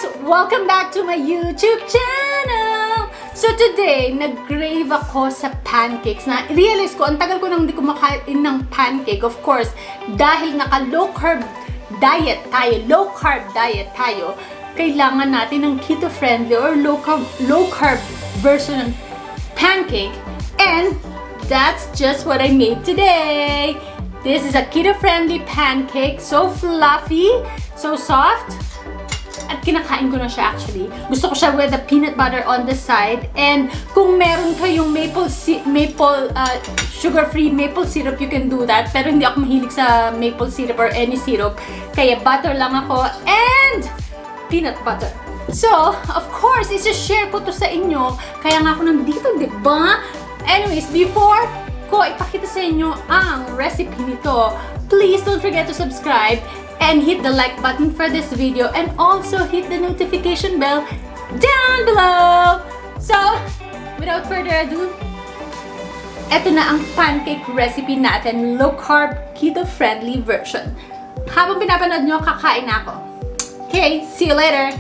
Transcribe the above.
Welcome back to my YouTube channel! So today, nag-crave ako sa pancakes na realize ko, ang tagal ko nang hindi kumakain ng pancake. Of course, dahil naka-low carb diet tayo, kailangan natin ng keto-friendly or low carb version ng pancake. And that's just what I made today. This is a keto-friendly pancake. So fluffy, so soft. At kinakain ko na siya actually. Gusto ko siya with the peanut butter on the side. And kung meron kayong sugar-free maple syrup, you can do that. Pero hindi ako mahilig sa maple syrup or any syrup. Kaya butter lang ako and peanut butter. So, of course, isa-share ko to sa inyo. Kaya nga ako nandito, di ba? Anyways, before ko ipakita sa inyo ang recipe nito, please don't forget to subscribe and hit the like button for this video and also hit the notification bell down below. So, without further ado, eto na ang pancake recipe natin, low carb, keto-friendly version. Habang pinapanood nyo, kakain na ako. Okay, see you later!